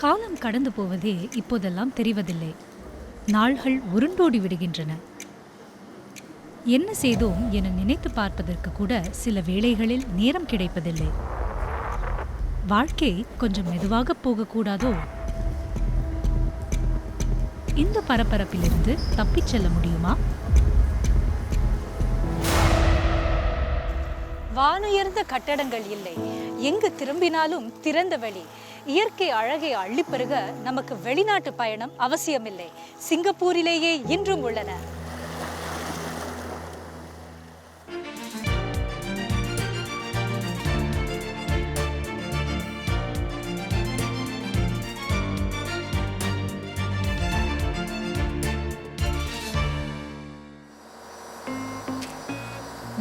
காலம் கடந்து போவதே இப்போதெல்லாம் தெரிவதில்லை. நாள்கள் உருண்டோடி விடுகின்றன. என்ன செய்தோம் என நினைத்து பார்ப்பதற்கு கூட சில வேளைகளில் நேரம் கிடைப்பதில்லை. வாழ்க்கை கொஞ்சம் மெதுவாக போகக்கூடாதோ? இந்த பரபரப்பிலிருந்து தப்பிச் செல்ல முடியுமா? வானுயர்ந்த கட்டடங்கள் இல்லை, எங்கு திரும்பினாலும் திறந்த வெளி. இயற்கை அழகை அள்ளிப்பருக நமக்கு வெளிநாட்டு பயணம் அவசியமில்லை. சிங்கப்பூரிலேயே இன்றும் உள்ளன.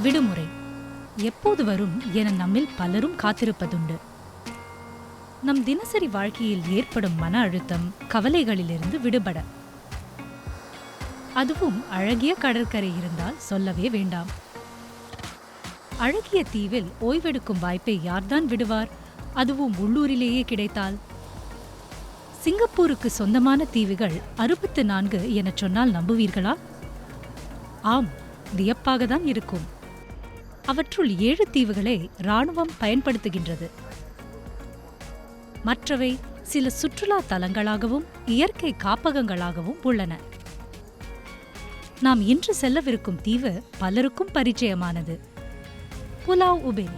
விடுமுறை எப்போது வரும் என நம்மில் பலரும் காத்திருப்பதுண்டு. நம் தினசரி வாழ்க்கையில் ஏற்படும் மன அழுத்தம், கவலைகளிலிருந்து விடுபட. அதுவும் அழகிய கடற்கரை இருந்தால் சொல்லவே வேண்டாம். அழகிய தீவில் ஓய்வெடுக்கும் வாய்ப்பை யார்தான் விடுவார்? அதுவும் உள்ளூரிலேயே கிடைத்தால். சிங்கப்பூருக்கு சொந்தமான தீவுகள் 64 என சொன்னால் நம்புவீர்களா? ஆம், வியப்பாக தான் இருக்கும். அவற்றுள் 7 தீவுகளை இராணுவம் பயன்படுத்துகின்றது. மற்றவை சில சுற்றுலா தலங்களாகவும் இயற்கை காப்பகங்களாகவும் உள்ளன. நாம் இன்று செல்லவிருக்கும் தீவு பலருக்கும் பரிச்சயமானது, புலாவ் உபின்.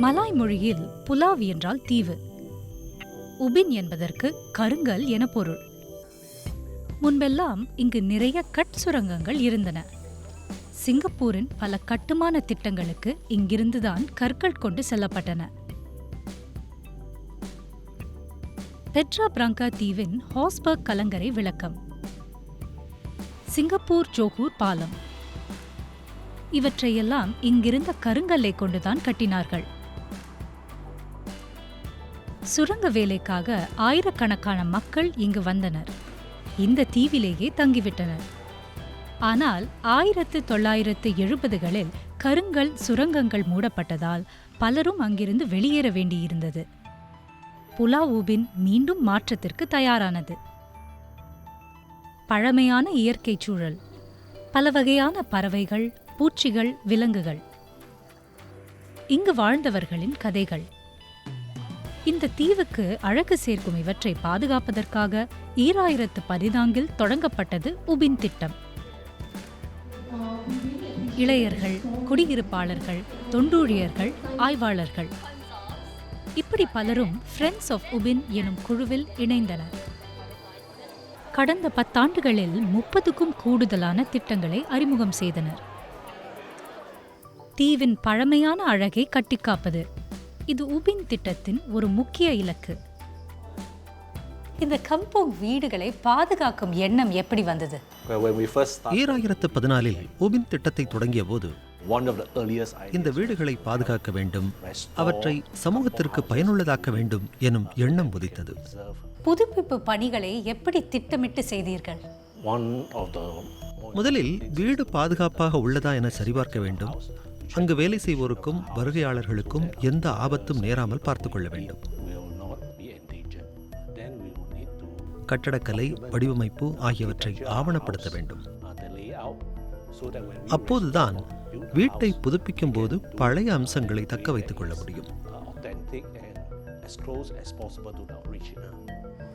மலாய் மொழியில் புலாவ் என்றால் தீவு, உபின் என்பதற்கு கருங்கல் என பொருள். முன்பெல்லாம் இங்கு நிறைய கட் சுரங்கங்கள் இருந்தன. சிங்கப்பூரின் பல கட்டுமான திட்டங்களுக்கு இங்கிருந்துதான் கற்கள் கொண்டு செல்லப்பட்டன. பெட்ரா பிராங்கா தீவின் ஹாஸ்பர்க் கலங்கரை விளக்கம், சிங்கப்பூர் ஜோகூர் பாலம், இவற்றையெல்லாம் இங்கிருந்த கருங்கல்லை கொண்டுதான் கட்டினார்கள். சுரங்க வேலைக்காக ஆயிரக்கணக்கான மக்கள் இங்கு வந்தனர். இந்த தீவிலேயே தங்கிவிட்டனர். ஆனால் 1970களில் கருங்கல் சுரங்கங்கள் மூடப்பட்டதால் பலரும் அங்கிருந்து வெளியேற வேண்டியிருந்தது. புலாவ் உபின் மீண்டும் மாற்றத்திற்கு தயாரானது. பழமையான இயற்கை சூழல், பல வகையான பறவைகள், பூச்சிகள், விலங்குகள், இங்கு வாழ்ந்தவர்களின் கதைகள். இந்த தீவுக்கு அழகு சேர்க்கும் இவற்றை பாதுகாப்பதற்காக 2014 தொடங்கப்பட்டது உபின் திட்டம். இளையர்கள், குடியிருப்பாளர்கள், தொண்டூழியர்கள், ஆய்வாளர்கள், இப்படி பலரும் ஃப்ரெண்ட்ஸ் ஆஃப் உபின் எனும் குழுவில் இணைந்தனர். கடந்த 10 ஆண்டுகளில் 30க்கும் கூடுதலான திட்டங்களை அறிமுகம் செய்தனர். தீவின் பழமையான அழகை கட்டிக்காப்பது, இது உபின் திட்டத்தின் ஒரு முக்கிய இலக்கு. இந்த கம்போங் வீடுகளை பாதுகாக்கும் எண்ணம் எப்படி வந்தது? 2014 உபின் திட்டத்தை தொடங்கிய போது இந்த வீடுகளை பாதுகாக்க வேண்டும், அவற்றை சமூகத்திற்கு பயனுள்ளதாக்க வேண்டும் எனும் எண்ணம் உதித்தது. புதுப்பிப்பு பணிகளை எப்படி திட்டமிட்டு செய்தீர்கள்? முதலில் வீடு பாதுகாப்பாக உள்ளதா என சரிபார்க்க வேண்டும். அங்கு வேலை செய்வோருக்கும் வருகையாளர்களுக்கும் எந்த ஆபத்தும் நேராமல் பார்த்துக் கொள்ள வேண்டும். கட்டடக்கலை, வடிவமைப்பு ஆகியவற்றை ஆவணப்படுத்த வேண்டும். அப்போதுதான் வீட்டை புதுப்பிக்கும் போது பழைய அம்சங்களை தக்க வைத்துக் கொள்ள முடியும்.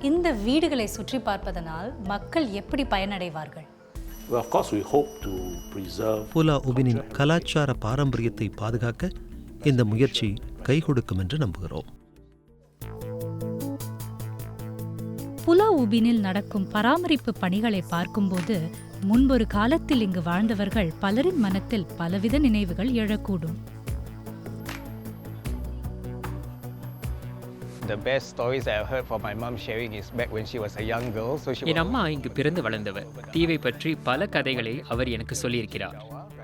இந்த வீடுகளை சுற்றி பார்ப்பதனால் மக்கள் எப்படி பயனடைவார்கள்? புலா உபினின் கலாச்சார பாரம்பரியத்தை பாதுகாக்க இந்த முயற்சி கை கொடுக்கும் என்று நம்புகிறோம். புலாவ் உபினில் நடக்கும் பராமரிப்பு பணிகளை பார்க்கும்போது முன்பொரு காலத்தில் இங்கு வாழ்ந்தவர்கள் பலரின் மனத்தில் பலவித நினைவுகள் எழக்கூடும். The best stories I have heard from my mom sharing is back when she was a young girl. என் அம்மா இங்கு பிறந்து வளர்ந்தவர். தீவை பற்றி பல கதைகளை அவர் எனக்கு சொல்லியிருக்கிறார்.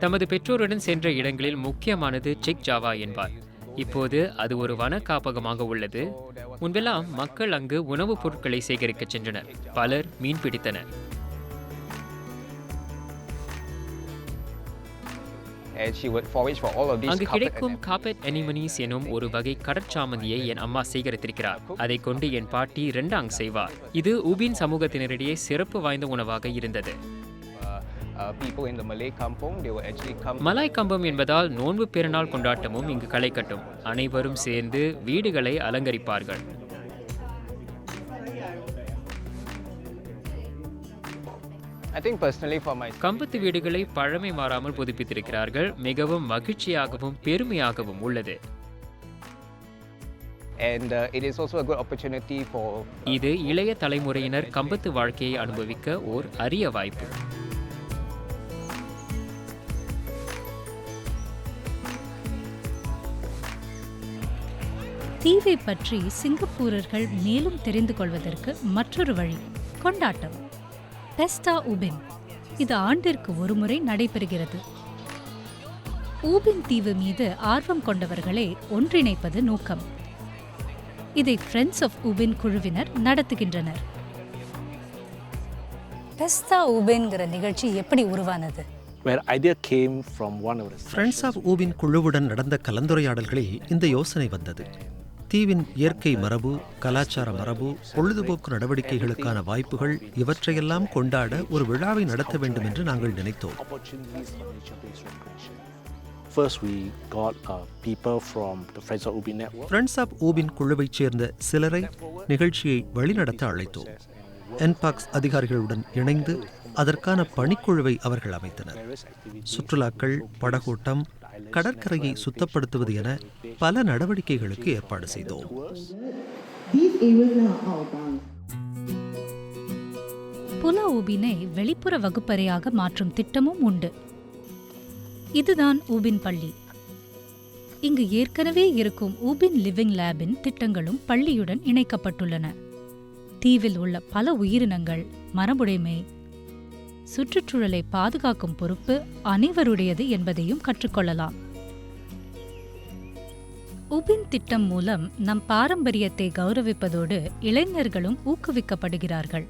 தமது பெற்றோருடன் சென்ற இடங்களில் முக்கியமானது செக் ஜாவா என்பார். இப்போது அது ஒரு வன காப்பகமாக உள்ளது. முன்பெல்லாம் மக்கள் அங்கு உணவுப் பொருட்களை சேகரிக்க சென்றனர். பலர் மீன் பிடித்தனர். and she would forage for all of these அங்கு carpet கிடைக்கும் கார்பெட் அனிமனிஸ் எனும் ஒரு வகை கடற்சாமந்தியை என் அம்மா சேகரித்திருக்கிறார். அதை கொண்டு என் பாட்டி ரெண்டாங் செய்வார். இது உபின் சமூகத்தினரிடையே சிறப்பு வாய்ந்த உணவாக இருந்தது. people in the Malay kampung, they will actually come. Malay கம்பம் என்பதால் நோன்பு பெருநாள் கொண்டாட்டமும் இங்கு களை கட்டும். அனைவரும் சேர்ந்து வீடுகளை அலங்கரிப்பார்கள். I think personally for my கம்பத்து வீடுகளை பழமை மாறாமல் புதுப்பித்திருக்கிறார்கள். மிகவும் மகிழ்ச்சியாகவும் பெருமையாகவும் உள்ளது. and it is also a good opportunity for இது இளைய தலைமுறையினர் கம்பத்து வாழ்க்கையை அனுபவிக்க ஓர் அரிய வாய்ப்பு. தீவை பற்றி சிங்கப்பூரர்கள் மேலும் தெரிந்து கொள்வதற்கு மற்றொரு வழி கொண்டாட்டம், பெஸ்டா உபின். இது ஆண்டிற்கு ஒருமுறை நடைபெறுகிறது. ஊபின் தீவு மீது ஆர்வம் கொண்டவர்களை ஒன்றிணைப்பது நோக்கம். இதை ஃப்ரெண்ட்ஸ் ஆஃப் ஊபின் குழுவினர் நடத்துகின்றனர். பெஸ்டா ஊபின்கிற நிகழ்ச்சி எப்படி உருவானது? Where idea came from one of the Friends of Ubin குழுவுடன் நடந்த கலந்துரையாடல்களில் இந்த யோசனை வந்தது. தீவின் இயற்கை மரபு, கலாச்சார மரபு, பொழுதுபோக்கு நடவடிக்கைகளுக்கான வாய்ப்புகள் இவற்றையெல்லாம் கொண்டாட ஒரு விழாவை நடத்த வேண்டும் என்று நாங்கள் நினைத்தோம். opportunities for nature-based recreation. First, we got people from the Friends of Ubin network. Friends of Ubin குழுவைச் சேர்ந்த சிலரை நிகழ்ச்சியை வழிநடத்த அழைத்தோம். என்பாக்ஸ் அதிகாரிகளுடன் இணைந்து அதற்கான பணிக்குழுவை அவர்கள் அமைத்தனர். சுற்றுலாக்கள், படகோட்டம், கடற்கரையை சுத்தப்படுத்துவது என பல நடவடிக்கைகளுக்கு ஏற்பாடு செய்தோம். புலா ஊபினை வெளிப்புற வகுப்பறையாக மாற்றும் திட்டமும் உண்டு. இதுதான் ஊபின் பள்ளி. இங்கு ஏற்கனவே இருக்கும் ஊபின் லிவிங் லேபின் திட்டங்களும் பள்ளியுடன் இணைக்கப்பட்டுள்ளன. தீவில் உள்ள பல உயிரினங்கள், மரபுடைமை, சுற்றுச்சூழலை பாதுகாக்கும் பொறுப்பு அனைவருடையது என்பதையும் கற்றுக்கொள்ளலாம். உபின் திட்டம் மூலம் நம் பாரம்பரியத்தை கௌரவிப்பதோடு இளைஞர்களும் ஊக்குவிக்கப்படுகிறார்கள்.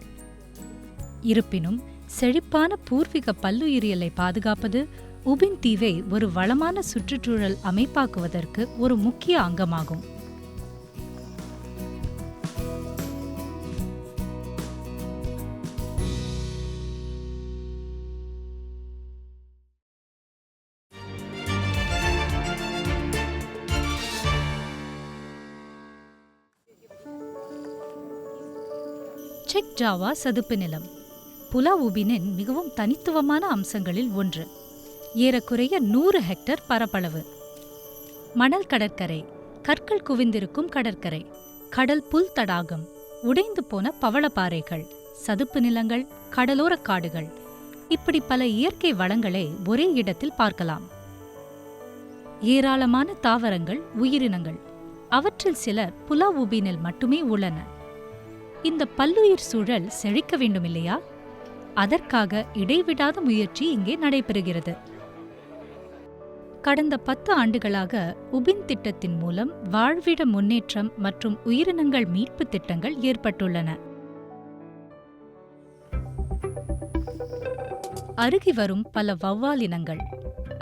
இருப்பினும் செழிப்பான பூர்வீக பல்லுயிரியலை பாதுகாப்பது உபின் தீவை ஒரு வளமான சுற்றுச்சூழல் அமைப்பாக்குவதற்கு ஒரு முக்கிய அங்கமாகும். செக் ஜாவா சதுப்பு நிலம் புலா ஊபினின் மிகவும் தனித்துவமான அம்சங்களில் ஒன்று. ஏறக்குறைய 100 ஹெக்டர் பரப்பளவு. மணல் கடற்கரை, கற்கள் குவிந்திருக்கும் கடற்கரை, கடல் புல் தடாகம், உடைந்து போன பவளப்பாறைகள், சதுப்பு நிலங்கள், கடலோர காடுகள், இப்படி பல இயற்கை வளங்களை ஒரே இடத்தில் பார்க்கலாம். ஏராளமான தாவரங்கள், உயிரினங்கள், அவற்றில் சில புலா ஊபினில் மட்டுமே உள்ளன. இந்த பல்லுயிர் சூழல் செழிக்க வேண்டும் இல்லையா? அதற்காக இடைவிடாத முயற்சி இங்கே நடைபெறுகிறது. கடந்த 10 ஆண்டுகளாக உபின் திட்டத்தின் மூலம் வாழ்விட முன்னேற்றம் மற்றும் உயிரினங்கள் மீட்பு திட்டங்கள் ஏற்பட்டுள்ளன. அருகி வரும் பல வௌவால் இனங்கள்,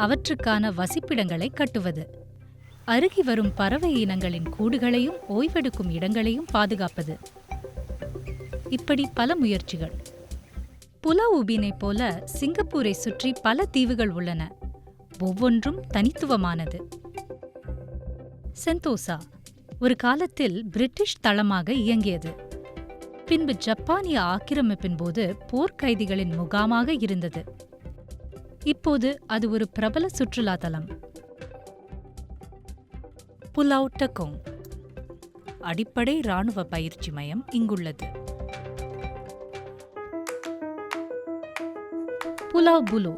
அவற்றுக்கான வசிப்பிடங்களை கட்டுவது, அருகி வரும் பறவை இனங்களின் கூடுகளையும் ஓய்வெடுக்கும் இடங்களையும் பாதுகாப்பது, இப்படி பல முயற்சிகள். புலா ஊபினை போல சிங்கப்பூரை சுற்றி பல தீவுகள் உள்ளன. ஒவ்வொன்றும் தனித்துவமானது. செந்தோசா ஒரு காலத்தில் பிரிட்டிஷ் தளமாக இயங்கியது. பின்பு ஜப்பானிய ஆக்கிரமிப்பின் போது போர்க்கைதிகளின் முகாமாக இருந்தது. இப்போது அது ஒரு பிரபல சுற்றுலா தலம். புலாவ் டகோங் அடிப்படை இராணுவ பயிற்சி மையம் இங்குள்ளது. புலாவ் புலோ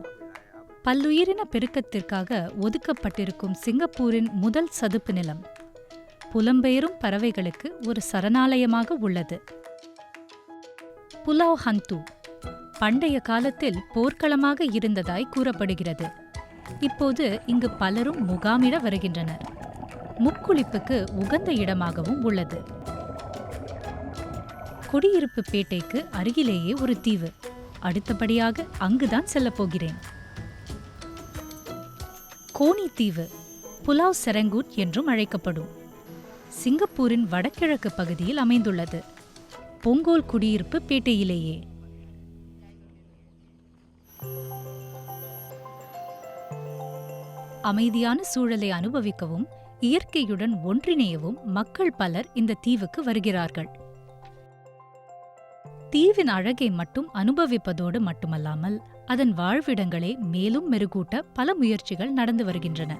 பல்லுயிரின பெருக்கத்திற்காக ஒதுக்கப்பட்டிருக்கும் சிங்கப்பூரின் முதல் சதுப்பு நிலம். புலம்பெயரும் பறவைகளுக்கு ஒரு சரணாலயமாக உள்ளது. புலாவ் ஹந்து பண்டைய காலத்தில் போர்க்களமாக இருந்ததாய் கூறப்படுகிறது. இப்போது இங்கு பலரும் முகாமிட வருகின்றனர். முக்குளிப்புக்கு உகந்த இடமாகவும் உள்ளது. குடியிருப்பு பேட்டைக்கு அருகிலேயே ஒரு தீவு. அடுத்தபடியாக அங்குதான் செல்லப் போகிறேன். கோனி தீவு புலாவ் செரங்கூட் என்றும் அழைக்கப்படும். சிங்கப்பூரின் வடகிழக்கு பகுதியில் அமைந்துள்ளது. பொங்கோல் குடியிருப்பு பேட்டையிலேயே. அமைதியான சூழலை அனுபவிக்கவும் இயற்கையுடன் ஒன்றிணையவும் மக்கள் பலர் இந்த தீவுக்கு வருகிறார்கள். தீவின் அழகை மட்டும் அனுபவிப்பதோடு மட்டுமல்லாமல் அதன் வாழ்விடங்களை மேலும் மெருகூட்ட பல முயற்சிகள் நடந்து வருகின்றன.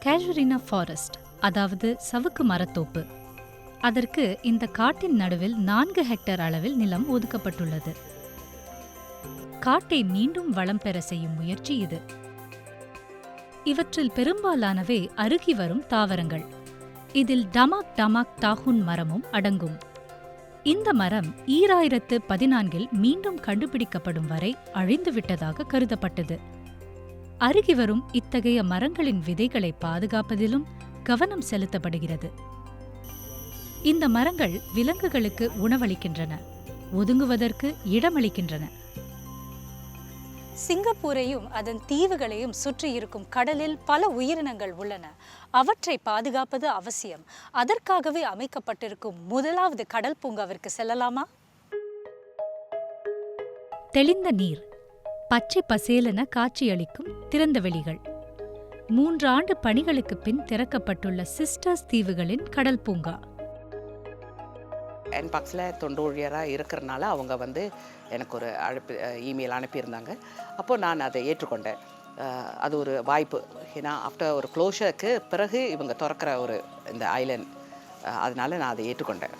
கேஷுரினா ஃபாரஸ்ட், அதாவது சவுக்கு மரத்தோப்பு. அதற்கு இந்த காட்டின் நடுவில் 4 ஹெக்டேர் அளவில் நிலம் ஒதுக்கப்பட்டுள்ளது. காட்டை மீண்டும் வளம் பெற செய்யும் முயற்சி இது. இவற்றில் பெரும்பாலானவை அருகி வரும் தாவரங்கள். இதில் டமாக் டமாக் தாஹூன் மரமும் அடங்கும். இந்த மரம் 2014 மீண்டும் கண்டுபிடிக்கப்படும் வரை அழிந்துவிட்டதாக கருதப்பட்டது. அருகி வரும் இத்தகைய மரங்களின் விதைகளை பாதுகாப்பதிலும் கவனம் செலுத்தப்படுகிறது. இந்த மரங்கள் விலங்குகளுக்கு உணவளிக்கின்றன, ஒதுங்குவதற்கு இடமளிக்கின்றன. சிங்கப்பூரையும் அதன் தீவுகளையும் சுற்றி இருக்கும் கடலில் பல உயிரினங்கள் உள்ளன. அவற்றை பாதுகாப்பது அவசியம். அதற்காகவே அமைக்கப்பட்டிருக்கும் முதலாவது கடல் பூங்காவிற்கு செல்லலாமா? தெளிந்த நீர், பச்சை பசேலென காட்சியளிக்கும் திறந்த வெளிகள். 3 ஆண்டு பணிகளுக்கு பின் திறக்கப்பட்டுள்ள சிஸ்டர்ஸ் தீவுகளின் கடல் பூங்கா. என்பாக்ஸில் தொண்டூழியராக இருக்கிறனால அவங்க எனக்கு ஒரு இமெயில் அனுப்பியிருந்தாங்க. அப்போது நான் அதை ஏற்றுக்கொண்டேன். அது ஒரு வாய்ப்பு. ஏன்னா ஆஃப்டர் ஒரு க்ளோஷருக்கு பிறகு இவங்க திறக்கிற இந்த ஐலண்ட், அதனால நான் அதை ஏற்றுக்கொண்டேன்.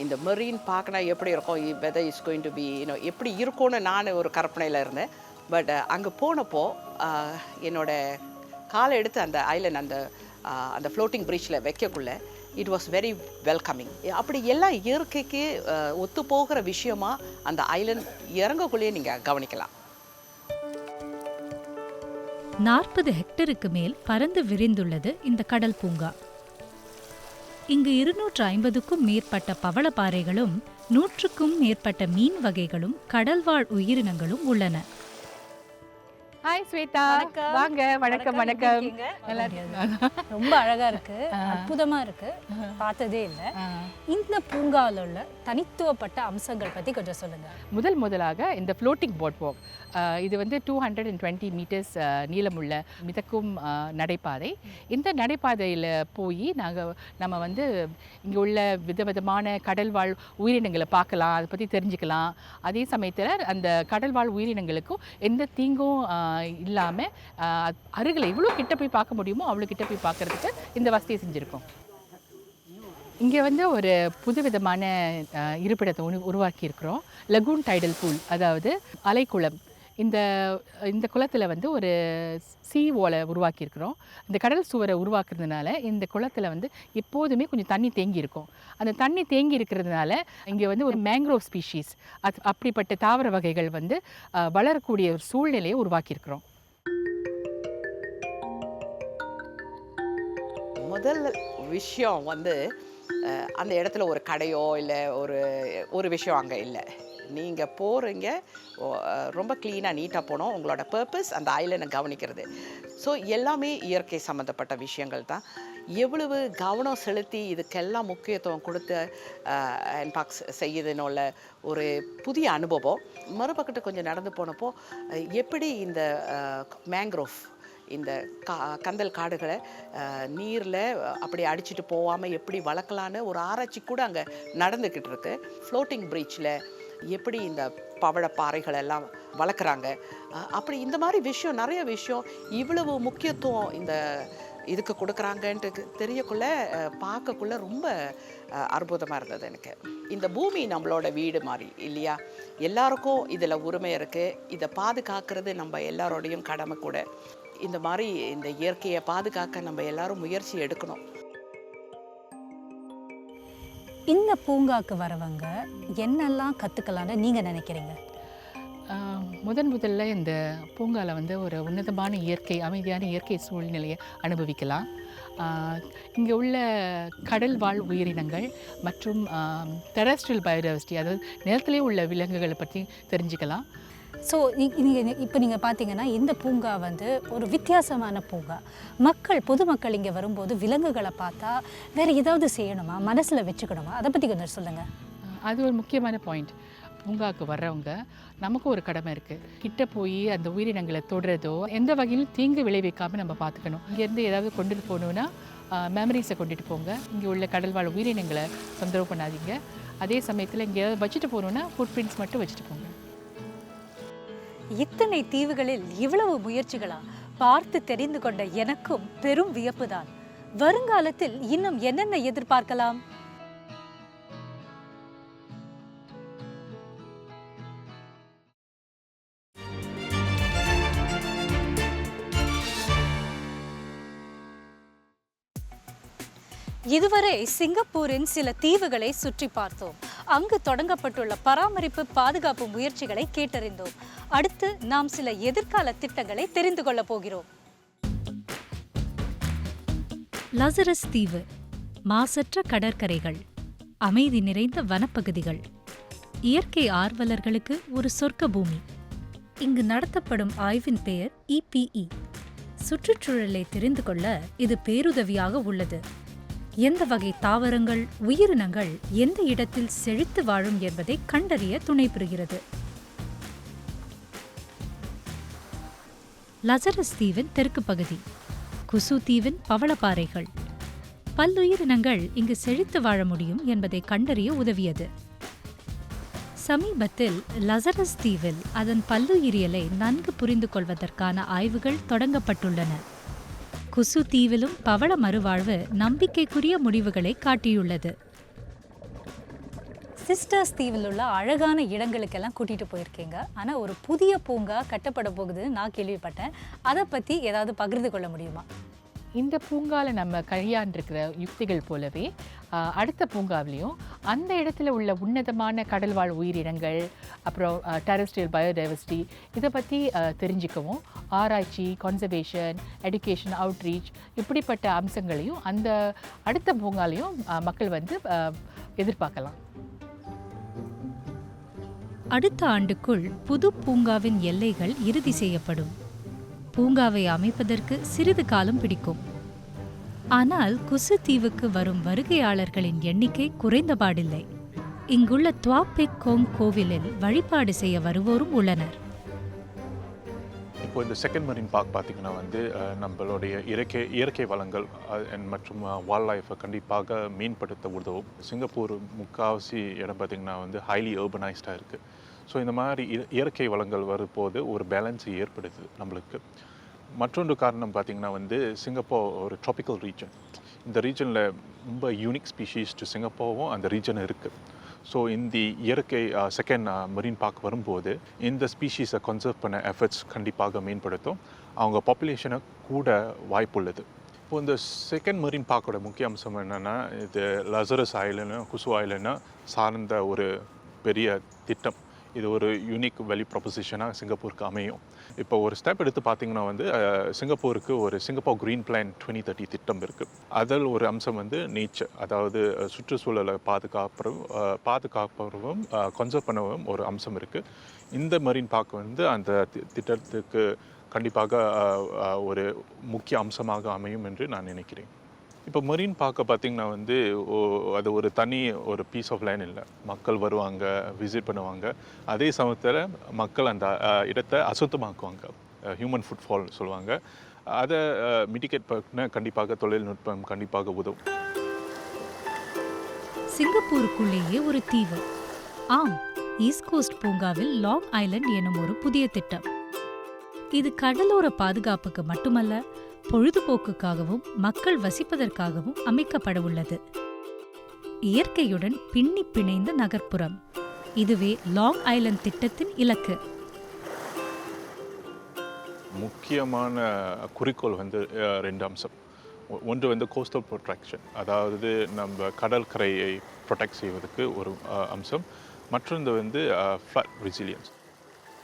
இந்த மெரீன் பார்க்கனா எப்படி இருக்கும், weather is going to be எப்படி இருக்கும்னு நான் ஒரு கற்பனையில் இருந்தேன். பட் அங்கே போனப்போ என்னோடய காலை எடுத்து அந்த ஐலண்ட் அந்த ஃப்ளோட்டிங் பிரிட்ஜில் வைக்கக்குள்ள இட் வாஸ் வெரி வெல்கமிங். அப்படி எல்லாம் இயற்கைக்கு ஒத்து போகிற விஷயமா அந்த ஐலண்ட் இறங்கக்குள்ளேயே நீங்கள் கவனிக்கலாம். 40 ஹெக்டருக்கு மேல் பரந்து விரிந்துள்ளது இந்த கடல் பூங்கா. இங்கு 250க்கும் மேற்பட்ட பவளப்பாறைகளும் 100க்கும் மேற்பட்ட மீன் வகைகளும் கடல்வாழ் உயிரினங்களும் உள்ளன. ஹாய் ஸ்வேதா, வாங்க. வணக்கம். வணக்கம். ரொம்ப அழகா இருக்கு, அற்புதமா இருக்கு, பார்த்ததே இல்லை. இந்த பூங்காவில் உள்ள தனித்துவப்பட்ட அம்சங்கள் பத்தி கொஞ்சம் சொல்லுங்க. முதலாக இந்த ஃப்ளோட்டிங் போட் வாக், இது 220 மீட்டர்ஸ் நீளமுள்ள மிதக்கும் நடைபாதை. இந்த நடைபாதையில் போய் நம்ம இங்கே உள்ள விதவிதமான கடல்வாழ் உயிரினங்களை பார்க்கலாம், அதை பற்றி தெரிஞ்சுக்கலாம். அதே சமயத்தில் அந்த கடல்வாழ் உயிரினங்களுக்கும் எந்த தீங்கும் இல்லாமல் அருகில் எவ்வளோ கிட்ட போய் பார்க்க முடியுமோ அவ்வளோ கிட்ட போய் பார்க்கறதுக்கு இந்த வசதியை செஞ்சுருக்கோம். இங்கே ஒரு புதுவிதமான இருப்பிடத்தை உருவாக்கியிருக்கிறோம். லகூன் டைடல் பூல், அதாவது அலைக்குளம். இந்த குளத்தில் ஒரு சீ ஓலை உருவாக்கியிருக்கிறோம். இந்த கடல் சுவரை உருவாக்குறதுனால இந்த குளத்தில் எப்போதுமே கொஞ்சம் தண்ணி தேங்கி இருக்கும். அந்த தண்ணி தேங்கி இருக்கிறதுனால இங்கே ஒரு மேங்க்ரோவ் ஸ்பீஷீஸ், அப்படிப்பட்ட தாவர வகைகள் வளரக்கூடிய ஒரு சூழ்நிலையை உருவாக்கியிருக்கிறோம். முதல் விஷயம் அந்த இடத்துல ஒரு கடையோ இல்லை ஒரு விஷயம் அங்கே இல்லை. நீங்கள் போகிறீங்க, ரொம்ப க்ளீனாக நீட்டாக போனோம். உங்களோட பர்பஸ் அந்த ஐலண்டை கவனிக்கிறது. ஸோ எல்லாமே இயற்கை சம்மந்தப்பட்ட விஷயங்கள் தான். எவ்வளவு கவனம் செலுத்தி இதுக்கெல்லாம் முக்கியத்துவம் கொடுத்து என்பாக்ஸ் செய்யுதுன்னுள்ள ஒரு புதிய அனுபவம். மறுபக்கத்து கொஞ்சம் நடந்து போனப்போ எப்படி இந்த மேங்க்ரோவ், இந்த கந்தல் காடுகளை நீரில் அப்படி அடிச்சுட்டு போகாமல் எப்படி வளர்க்கலான்னு ஒரு ஆராய்ச்சி கூட அங்கே நடந்துக்கிட்டு இருக்கு. ஃப்ளோட்டிங் பிரிட்ஜில் எப்படி இந்த பவழப்பாறைகள் எல்லாம் வளர்க்குறாங்க, அப்படி இந்த மாதிரி விஷயம், நிறைய விஷயம் இவ்வளவு முக்கியத்துவம் இதுக்கு கொடுக்குறாங்கன்ட்டு தெரியக்குள்ள பார்க்கக்குள்ள ரொம்ப அற்புதமாக இருந்தது எனக்கு. இந்த பூமி நம்மளோட வீடு மாதிரி இல்லையா, எல்லாருக்கும் இதில் உரிமை இருக்குது. இதை பாதுகாக்கிறது நம்ம எல்லாரோடையும் கடமை கூட. இந்த மாதிரி இந்த இயற்கையை பாதுகாக்க நம்ம எல்லாரும் முயற்சி எடுக்கணும். இந்த பூங்காக்கு வரவங்க என்னெல்லாம் கற்றுக்கலான்னு நீங்கள் நினைக்கிறீங்க? முதல்ல இந்த பூங்காவில் ஒரு உன்னதமான இயற்கை, அமைதியான இயற்கை சூழ்நிலையை அனுபவிக்கலாம். இங்கே உள்ள கடல் வாழ் உயிரினங்கள் மற்றும் டெரஸ்ட்ரியல் பயோடைவர்சிட்டி, அதாவது நிலத்திலே உள்ள விலங்குகளை பற்றி தெரிஞ்சுக்கலாம். ஸோ நீங்கள் பார்த்தீங்கன்னா இந்த பூங்கா வந்து ஒரு வித்தியாசமான பூங்கா. பொதுமக்கள் இங்கே வரும்போது விலங்குகளை பார்த்தா வேறு ஏதாவது செய்யணுமா, மனசில் வச்சுக்கணுமா, அதை பற்றி கொஞ்சம் சொல்லுங்கள். அது ஒரு முக்கியமான பாயிண்ட். பூங்காவுக்கு வர்றவங்க நமக்கும் ஒரு கடமை இருக்குது. கிட்ட போய் அந்த உயிரினங்களை தொடுறதோ எந்த வகையிலும் தீங்கு விளைவிக்காமல் நம்ம பார்த்துக்கணும். இங்கேருந்து ஏதாவது கொண்டுட்டு போகணுன்னா மெமரிஸை கொண்டுட்டு போங்க. இங்கே உள்ள கடல் வாழ் உயிரினங்களை தொந்தரவு பண்ணாதீங்க. அதே சமயத்தில் இங்கே ஏதாவது வச்சுட்டு போகணுன்னா ஃபுட் பிரிண்ட்ஸ் மட்டும் வச்சுட்டு போங்க. இத்தனை தீவுகளில் இவ்வளவு முயற்சிகளா பார்த்து தெரிந்து கொண்ட எனக்கும் பெரும் வியப்புதான். வருங்காலத்தில் இன்னும் என்னென்ன எதிர்பார்க்கலாம்? இதுவரை சிங்கப்பூரின் சில தீவுகளை சுற்றி பார்த்தோம். அங்கு தொடங்கப்பட்டுள்ள பராமரிப்பு பாதுகாப்பு முயற்சிகளை கேட்டறிந்தோம். அடுத்து நாம் சில எதிர்கால திட்டங்களை தெரிந்து கொள்ள போகிறோம். லசரஸ் தீவு மாசற்ற கடற்கரைகள், அமைதி நிறைந்த வனப்பகுதிகள், இயற்கை ஆர்வலர்களுக்கு ஒரு சொர்க்க பூமி. இங்கு நடத்தப்படும் ஆய்வின் பெயர் EPE. சுற்றுச்சூழலை தெரிந்து கொள்ள இது பேருதவியாக உள்ளது. எந்த வகை தாவரங்கள், உயிரினங்கள் எந்த இடத்தில் செழித்து வாழும் என்பதை கண்டறிய துணை புரிகிறது. லசரஸ் தீவின் தெற்கு பகுதி, குசு தீவின் பவளப்பாறைகள். பல்லுயிரினங்கள் இங்கு செழித்து வாழ முடியும் என்பதை கண்டறிய உதவியது. சமீபத்தில் லசரஸ் தீவில் அதன் பல்லுயிரியலை நன்கு புரிந்து கொள்வதற்கான ஆய்வுகள் தொடங்கப்பட்டுள்ளன. குசு தீவிலும் பவள மறுவாழ்வு நம்பிக்கைக்குரிய முடிவுகளை காட்டியுள்ளது. சிஸ்டர்ஸ் தீவில் உள்ள அழகான இடங்களுக்கெல்லாம் கூட்டிகிட்டு போயிருக்கீங்க. ஆனால் ஒரு புதிய பூங்கா கட்டப்பட போகுதுன்னு நான் கேள்விப்பட்டேன். அதை பற்றி ஏதாவது பகிர்ந்து கொள்ள முடியுமா? இந்த பூங்காவில் நம்ம கையாண்டிருக்கிற யுக்திகள் போலவே அடுத்த பூங்காவிலையும் அந்த இடத்துல உள்ள உன்னதமான கடல்வாழ் உயிரினங்கள், அப்புறம் டெரஸ்ட்ரியல் பயோடைவர்சிட்டி, இதை பற்றி தெரிஞ்சுக்கவும் ஆராய்ச்சி, கன்சர்வேஷன், எடுகேஷன், அவுட்ரீச் இப்படிப்பட்ட அம்சங்களையும் அந்த அடுத்த பூங்காலையும் மக்கள் வந்து எதிர்பார்க்கலாம். அடுத்த ஆண்டுக்குள் புது பூங்காவின் எல்லைகள் இறுதி செய்யப்படும். பூங்காவை அமைப்பதற்கு சிறிது காலம் பிடிக்கும். ஆனால் குசு தீவுக்கு வரும் வருகையாளர்களின் எண்ணிக்கை குறைந்தபாடில்லை. இங்குள்ள துவாபெக் கோங் கோவிலில் வழிபாடு செய்ய வருவோரும் உள்ளனர். இப்போ இந்த செகண்ட் மரீன் பார்க் பார்த்திங்கன்னா வந்து நம்மளுடைய இயற்கை வளங்கள் மற்றும் வைல்ட் லைஃப்பை கண்டிப்பாக மேம்படுத்த உதவும். சிங்கப்பூர் முக்கால்வாசி இடம் பார்த்திங்கன்னா வந்து ஹைலி அர்பனைஸ்டாக இருக்குது. ஸோ இந்த மாதிரி இயற்கை வளங்கள் வரும்போது ஒரு பேலன்ஸ் ஏற்படுது நம்மளுக்கு. மற்றொன்று காரணம் பார்த்திங்கன்னா வந்து சிங்கப்பூர் ஒரு ட்ராபிக்கல் ரீஜன். இந்த ரீஜனில் ரொம்ப யூனிக் ஸ்பீஷீஸ் டு சிங்கப்பூரும் அந்த ரீஜன் இருக்குது. ஸோ இந்த இயற்கை செகண்ட் மரீன் பார்க் வரும்போது இந்த ஸ்பீஷீஸை கன்சர்வ் பண்ண எஃபர்ட்ஸ் கண்டிப்பாக மேம்படுத்தும். அவங்க பாப்புலேஷனை கூட வாய்ப்புள்ளது. இப்போது இந்த செகண்ட் மரீன் பார்க்கோட முக்கிய அம்சம் என்னென்னா, இது லசரஸ் ஐலண்டு, குசு ஐலண்டு சார்ந்த ஒரு பெரிய திட்டம். இது ஒரு யூனிக் வேல்யூ ப்ரொபோசிஷனாக சிங்கப்பூருக்கு அமையும். இப்போ ஒரு ஸ்டெப் எடுத்து பார்த்திங்கன்னா வந்து சிங்கப்பூருக்கு ஒரு சிங்கப்பூர் க்ரீன் பிளான் 2030 திட்டம் இருக்குது. அதில் ஒரு அம்சம் வந்து நேச்சர், அதாவது சுற்றுச்சூழலை பாதுகாப்பவும் கன்சர்வ் பண்ணவும் ஒரு அம்சம் இருக்குது. இந்த மரீன் பார்க் வந்து அந்த திட்டத்துக்கு கண்டிப்பாக ஒரு முக்கிய அம்சமாக அமையும் என்று நான் நினைக்கிறேன். இப்போ மரீன் பார்க்க பார்த்திங்கன்னா வந்து அது ஒரு தனி ஒரு பீஸ் ஆஃப் லேண்ட் இல்லை. மக்கள் வருவாங்க, விசிட் பண்ணுவாங்க. அதே சமயத்தில் மக்கள் அந்த இடத்தை அசுத்தமாக்குவாங்க, ஹியூமன் ஃபுட்ஃபால் சொல்லுவாங்க. அதை மிட்டிகேட் பண்ண கண்டிப்பாக தொழில்நுட்பம் கண்டிப்பாக உதவும். சிங்கப்பூருக்குள்ளேயே ஒரு தீவு. ஆம், ஈஸ்ட் கோஸ்ட் பூங்காவில் லாங் ஐலண்ட் எனும் ஒரு புதிய திட்டம். இது கடலோர பாதுகாப்புக்கு மட்டுமல்ல, பொழுதுபோக்குக்காகவும் மக்கள் வசிப்பதற்காகவும் அமைக்கப்பட உள்ளது. இயற்கையுடன் பின்னி பிணைந்த நகர்ப்புறம். இதுவே லாங் ஐலண்ட் திட்டத்தின் இலக்கு. முக்கியமான குறிக்கோள் வந்து ரெண்டு அம்சம். ஒன்று வந்து கோஸ்டல் ப்ரொடெக்ஷன், அதாவது நம்ம கடற்கரையை ப்ரொடெக்ட் செய்வதற்கு ஒரு அம்சம். மற்றொன்று வந்து ஃப்ளட் ரெசிலியன்ஸ்.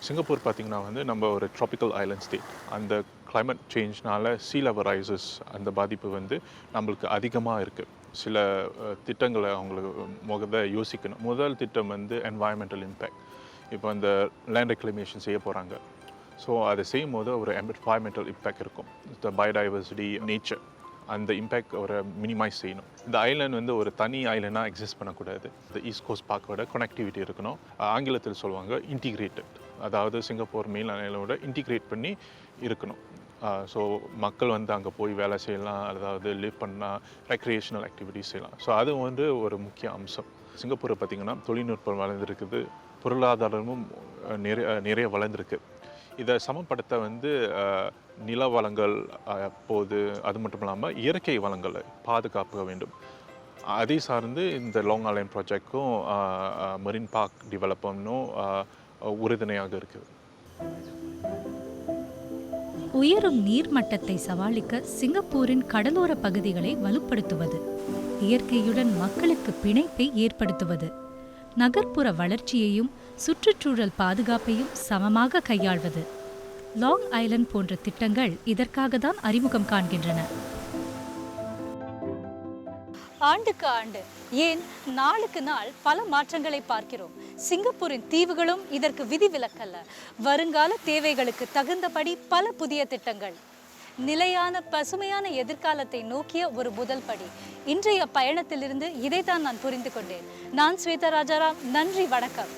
சிங்கப்பூர் பார்த்திங்கன்னா வந்து நம்ம ஒரு ட்ராபிக்கல் ஐலண்ட் ஸ்டேட். அந்த கிளைமேட் சேஞ்ச்னால சீ லெவல் ரைசஸ் அந்த பாதிப்பு வந்து நம்மளுக்கு அதிகமாக இருக்குது. சில திட்டங்களை அவங்களுக்கு யோசிக்கணும். முதல் திட்டம் வந்து என்வாயன்மெண்டல் இம்பேக்ட். இப்போ இந்த லேண்ட் ரெக்ளமேஷன் செய்ய போகிறாங்க. ஸோ அதை செய்யும் போது ஒரு என்வாயர்மெண்டல் இம்பேக்ட் இருக்கும். இந்த பயோடைவர்சிட்டி, நேச்சர், அந்த இம்பேக்ட் ஒரு மினிமைஸ் செய்யணும். இந்த ஐலேண்ட் வந்து ஒரு தனி ஐலேண்டாக எக்ஸிஸ்ட் பண்ணக்கூடாது. இந்த ஈஸ்ட் கோஸ்ட் பார்க்கோட கனெக்டிவிட்டி இருக்கணும். ஆங்கிலத்தில் சொல்லுவாங்க இன்டிகிரேட்டட், அதாவது சிங்கப்பூர் மெயின் ஐலேண்டோட இன்டிகிரேட் பண்ணி இருக்கணும். ஸோ மக்கள் வந்து அங்கே போய் வேலை செய்யலாம், அதாவது லிவ் பண்ணலாம், ரெக்ரியேஷனல் ஆக்டிவிட்டிஸ் செய்யலாம். ஸோ அது வந்து ஒரு முக்கிய அம்சம். சிங்கப்பூரை பார்த்திங்கன்னா தொழில்நுட்பம் வளர்ந்துருக்குது, பொருளாதாரமும் நிறைய வளர்ந்துருக்கு. இதை சமப்படுத்த வந்து நில வளங்கள் போது, அது மட்டும் இல்லாமல் இயற்கை வளங்களை பாதுகாக்க வேண்டும். அதை சார்ந்து இந்த லாங் ஐலேண்ட் ப்ராஜெக்டும் மெரின் பார்க் டெவலப்மெண்ட்டும் உறுதுணையாக இருக்குது. உயரும் நீர்மட்டத்தை சமாளிக்க சிங்கப்பூரின் கடலோர பகுதிகளை வலுப்படுத்துவது, இயற்கையுடன் மக்களுக்கு பிணைப்பை ஏற்படுத்துவது, நகர்ப்புற வளர்ச்சியையும் சுற்றுச்சூழல் பாதுகாப்பையும் சமமாக கையாள்வது, லாங் ஐலண்ட் போன்ற திட்டங்கள் இதற்காக தான் அறிமுகம் காண்கின்றன. ஆண்டுக்கு ஆண்டு, ஏன் நாளுக்கு நாள் பல மாற்றங்களை பார்க்கிறோம். சிங்கப்பூரின் தீவுகளும் இதற்கு விதிவிலக்கல்ல. வருங்கால தேவைகளுக்கு தகுந்தபடி பல புதிய திட்டங்கள். நிலையான பசுமையான எதிர்காலத்தை நோக்கிய ஒரு முதல் படி. இன்றைய பயணத்திலிருந்து இதைத்தான் நான் புரிந்து கொண்டேன். நான் ஸ்வேதா ராஜாராம். நன்றி, வணக்கம்.